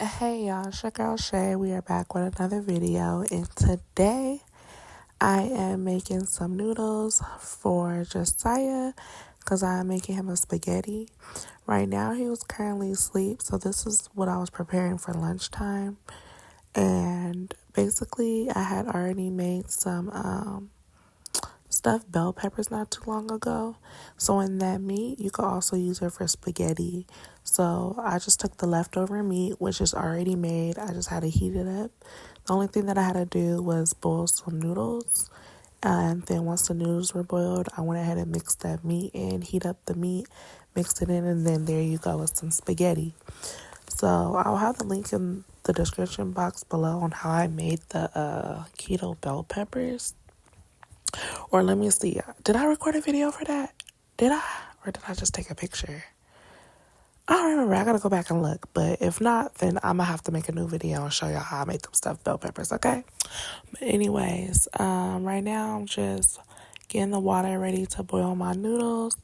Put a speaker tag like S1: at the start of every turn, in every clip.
S1: Hey y'all, it's your girl Shay. We are back with another video, and today I am making some noodles for Jesiah because I'm making him a spaghetti. Right now he was currently asleep, so this is what I was preparing for lunchtime. And basically I had already made some stuffed bell peppers not too long ago. So in that meat, you could also use it for spaghetti. So I just took the leftover meat, which is already made. I just had to heat it up. The only thing that I had to do was boil some noodles. And then once the noodles were boiled, I went ahead and mixed that meat in, heat up the meat, mixed it in, and then there you go with some spaghetti. So I'll have the link in the description box below on how I made the keto bell peppers. Or let me see. Did I record a video for that? Did I? Or did I just take a picture? I don't remember. I gotta go back and look. But if not, then I'm gonna have to make a new video and show y'all how I make them stuffed bell peppers, okay? But anyways, right now I'm just getting the water ready to boil my noodles.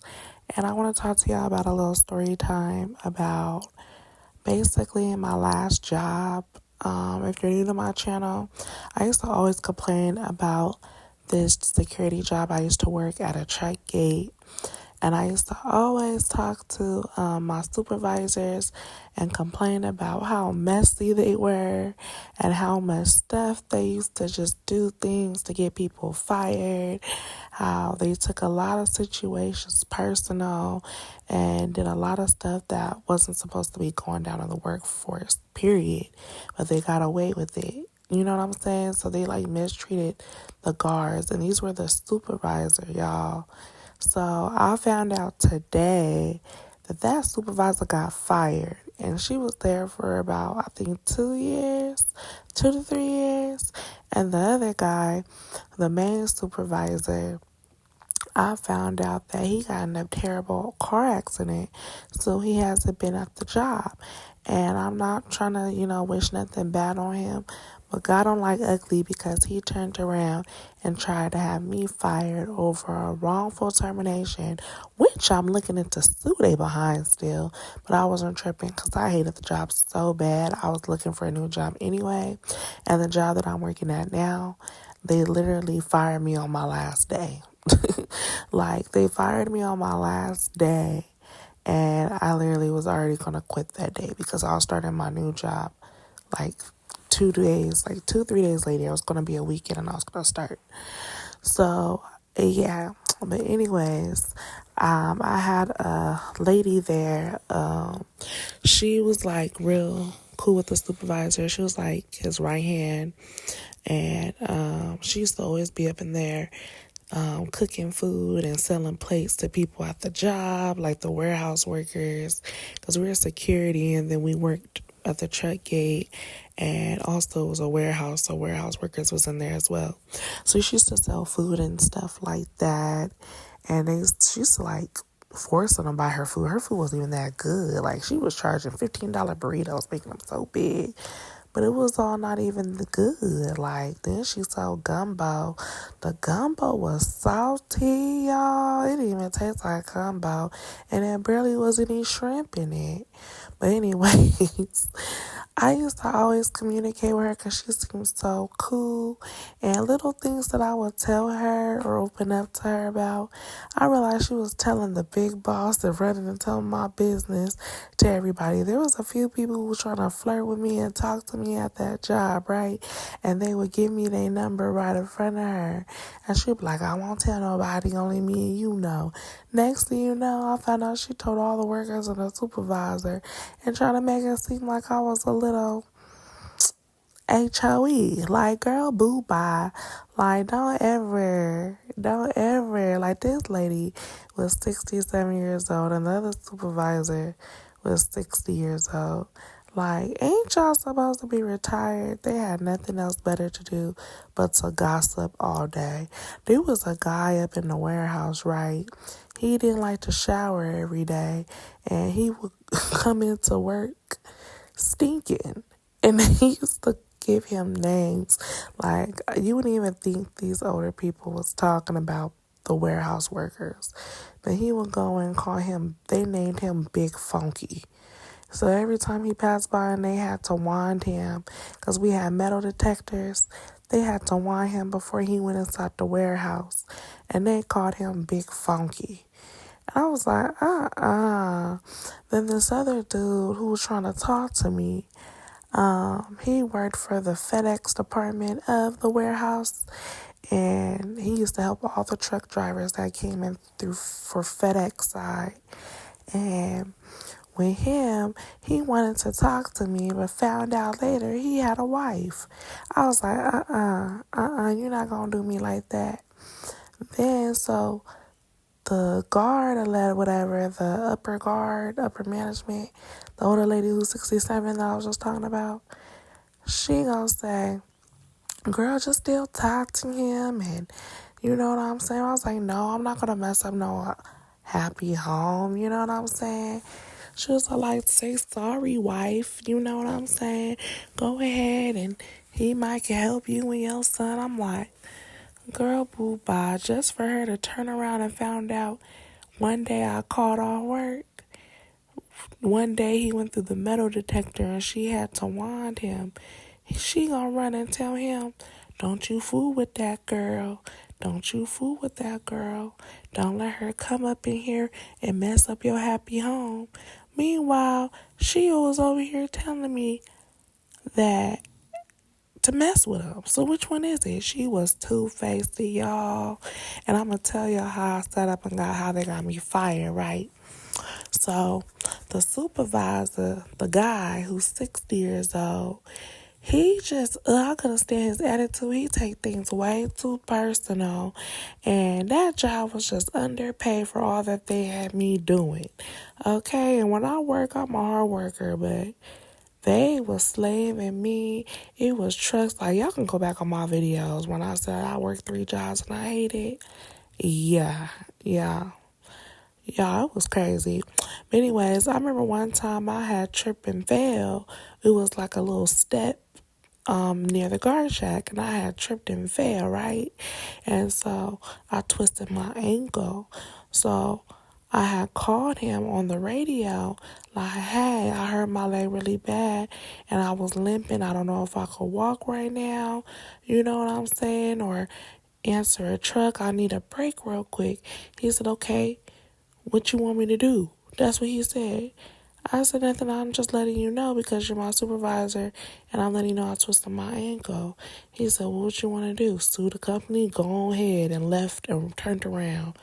S1: And I want to talk to y'all about a little story time about basically my last job. If you're new to my channel, I used to always complain about this security job. I used to work at a truck gate, and I used to always talk to my supervisors and complain about how messy they were and how much stuff they used to just do things to get people fired, how they took a lot of situations personal and did a lot of stuff that wasn't supposed to be going down in the workforce, period. But they got away with it. You know what I'm saying? So they mistreated the guards, and these were the supervisor, y'all. So I found out today that supervisor got fired, and she was there for about, I think, 2 years, 2 to 3 years. And the other guy, the main supervisor, I found out that he got in a terrible car accident, so he hasn't been at the job. And I'm not trying to, wish nothing bad on him, but God don't like ugly, because he turned around and tried to have me fired over a wrongful termination, which I'm looking into sue they behind still. But I wasn't tripping because I hated the job so bad. I was looking for a new job anyway. And the job that I'm working at now, they literally fired me on my last day. They fired me on my last day, and I literally was already gonna quit that day because I was starting my new job 2 days, 2-3 days later. It was gonna be a weekend and I was gonna start. So yeah, but anyways, I had a lady there. She was real cool with the supervisor. She was his right hand, and she used to always be up in there cooking food and selling plates to people at the job, like the warehouse workers, because we're security, and then we worked at the truck gate, and also it was a warehouse, so warehouse workers was in there as well. So she used to sell food and stuff like that, and she used to force them to buy her food. Her food wasn't even that good. She was charging $15 burritos, making them so big. But it was all not even good. Then she sold gumbo. The gumbo was salty, y'all. It didn't even taste like gumbo. And there barely was any shrimp in it. But anyways, I used to always communicate with her because she seemed so cool. And little things that I would tell her or open up to her about, I realized she was telling the big boss and running and telling my business to everybody. There was a few people who were trying to flirt with me and talk to me at that job, right? And they would give me their number right in front of her. And she'd be like, I won't tell nobody, only me and you know. Next thing you know, I found out she told all the workers and the supervisor, and trying to make it seem like I was a little HOE. Girl, boo bye. Don't ever. This lady was 67 years old, and the other supervisor was 60 years old. Ain't y'all supposed to be retired? They had nothing else better to do but to gossip all day. There was a guy up in the warehouse, right? He didn't like to shower every day, and he would come into work stinking. And they used to give him names. You wouldn't even think these older people was talking about the warehouse workers. But he would go and call him, they named him Big Funky. So every time he passed by and they had to wand him, because we had metal detectors, they had to wand him before he went inside the warehouse. And they called him Big Funky. And I was like, Then this other dude who was trying to talk to me, he worked for the FedEx department of the warehouse. And he used to help all the truck drivers that came in through for FedEx side. And with him, he wanted to talk to me, but found out later he had a wife. I was like, you're not gonna do me like that. Then, so the guard or whatever, the upper management, the older lady who's 67 that I was just talking about, she gonna say, girl, just still talk to him, and you know what I'm saying? I was like, no, I'm not gonna mess up no happy home, you know what I'm saying? She was like, say sorry, wife, you know what I'm saying? Go ahead and he might can help you and your son. I'm like, girl, boo-bye, just for her to turn around and found out one day I called off work. One day he went through the metal detector and she had to wand him. She gonna run and tell him, don't you fool with that girl. Don't you fool with that girl. Don't let her come up in here and mess up your happy home. Meanwhile, she was over here telling me that to mess with him. So which one is it? She was two-faced, y'all. And I'm going to tell y'all how I set up and how they got me fired, right? So the supervisor, the guy who's 60 years old, he just, I couldn't stand his attitude. He take things way too personal. And that job was just underpaid for all that they had me doing. Okay, and when I work, I'm a hard worker, but they was slaving me. It was trucks. Like, y'all can go back on my videos when I said I worked 3 jobs and I hate it. Yeah. Y'all, it was crazy. But anyways, I remember one time I had trip and fell. It was like a little step near the guard shack, and I had tripped and fell, right? And so I twisted my ankle. So I had called him on the radio, like, hey, I hurt my leg really bad and I was limping. I don't know if I could walk right now, you know what I'm saying? Or answer a truck. I need a break real quick. He said, okay, what you want me to do? That's what he said. I said, nothing, I'm just letting you know because you're my supervisor and I'm letting you know I twisted my ankle. He said, well, what you want to do? Sue the company? Go ahead, and left and turned around.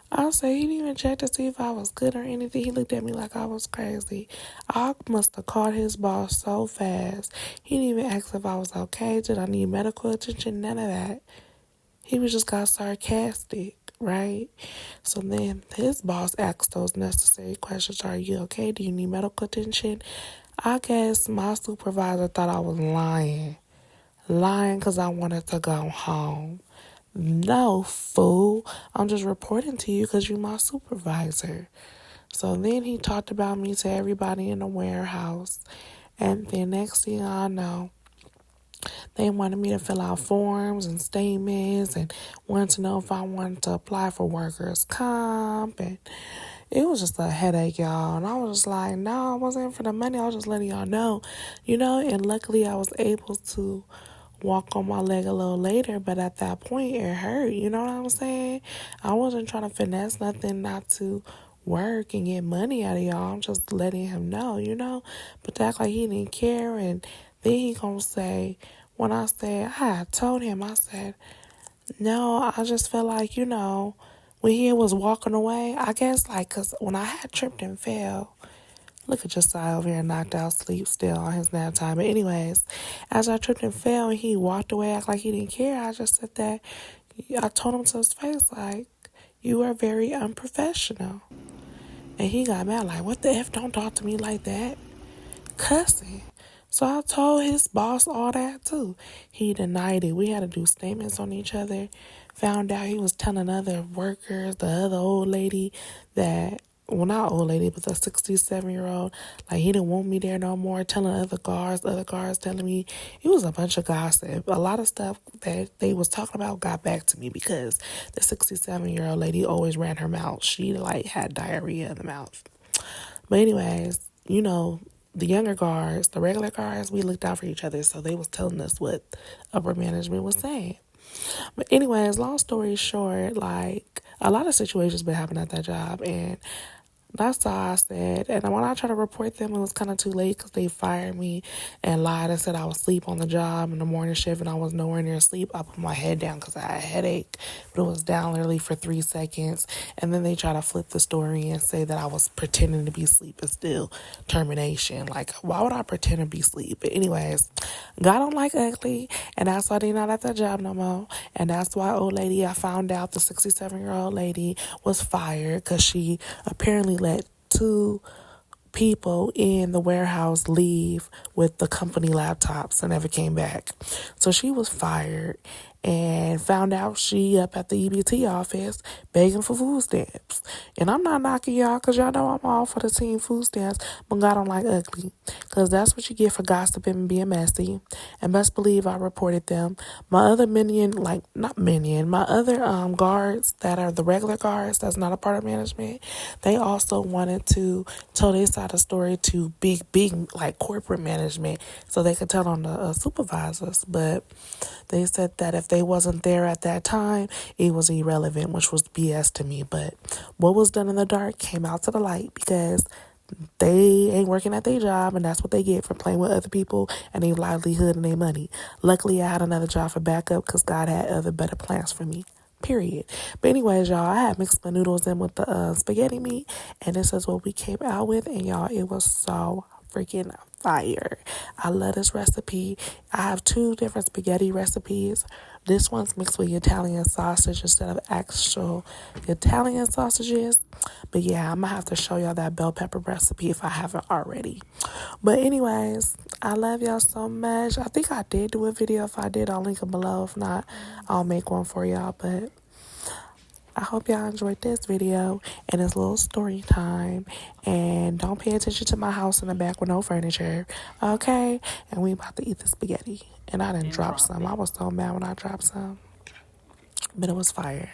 S1: I said, he didn't even check to see if I was good or anything. He looked at me like I was crazy. I must have called his boss so fast. He didn't even ask if I was okay. Did I need medical attention? None of that. He was just got sarcastic, right? So then his boss asked those necessary questions. Are you okay? Do you need medical attention? I guess my supervisor thought I was lying. Lying because I wanted to go home. No, fool. I'm just reporting to you because you're my supervisor. So then he talked about me to everybody in the warehouse. And then next thing I know, they wanted me to fill out forms and statements and wanted to know if I wanted to apply for workers' comp. And it was just a headache, y'all. And I was just like, no, I wasn't in for the money. I was just letting y'all know, you know. And luckily I was able to walk on my leg a little later. But at that point, it hurt. You know what I'm saying? I wasn't trying to finesse nothing not to work and get money out of y'all. I'm just letting him know, you know. But to act like he didn't care, and then he gonna say, when I said, I had told him, I said, no, I just felt like, you know, when he was walking away, I guess, like, because when I had tripped and fell, look at Jesiah over here knocked out sleep still on his nap time. But anyways, as I tripped and fell and he walked away, act like he didn't care, I just said that, I told him to his face, like, you are very unprofessional. And he got mad, like, what the F, don't talk to me like that. Cussing. So I told his boss all that too. He denied it. We had to do statements on each other. Found out he was telling other workers, the other old lady that, well, not old lady, but the 67-year-old, like he didn't want me there no more. Telling other guards telling me. It was a bunch of gossip. A lot of stuff that they was talking about got back to me because the 67-year-old lady always ran her mouth. She like had diarrhea in the mouth. But anyways, you know, the younger guards, the regular guards, we looked out for each other. So they was telling us what upper management was saying. But anyways, long story short, like a lot of situations been happening at that job, and that's all I said. And when I tried to report them, it was kind of too late because they fired me and lied and said I was asleep on the job in the morning shift and I was nowhere near asleep. I put my head down because I had a headache, but it was down literally for 3 seconds. And then they try to flip the story and say that I was pretending to be asleep and still termination. Like, why would I pretend to be asleep? But anyways, God don't like ugly, and that's why they not at that job no more. And that's why old lady, I found out the 67-year-old lady was fired because she apparently let 2 people in the warehouse leave with the company laptops and never came back. So she was fired, and found out she up at the EBT office begging for food stamps. And I'm not knocking y'all because y'all know I'm all for the team food stamps, but God don't like ugly, because that's what you get for gossiping and being messy. And best believe I reported them. My other my other guards that are the regular guards that's not a part of management, they also wanted to tell their side of the story to big like corporate management so they could tell on the supervisors. But they said that if they wasn't there at that time, it was irrelevant, which was BS to me. But what was done in the dark came out to the light because they ain't working at their job, and that's what they get for playing with other people and their livelihood and their money. Luckily, I had another job for backup because God had other better plans for me. Period. But anyways, y'all, I had mixed my noodles in with the spaghetti meat, and this is what we came out with, and y'all, it was so freaking fire. I love this recipe. I have 2 different spaghetti recipes. This one's mixed with Italian sausage instead of actual Italian sausages. But yeah, I'm gonna have to show y'all that bell pepper recipe if I haven't already. But anyways, I love y'all so much. I think I did do a video. If I did, I'll link it below. If not, I'll make one for y'all. But I hope y'all enjoyed this video and this little story time. And don't pay attention to my house in the back with no furniture. Okay? And we about to eat the spaghetti. And I didn't drop some. I was so mad when I dropped some. But it was fire.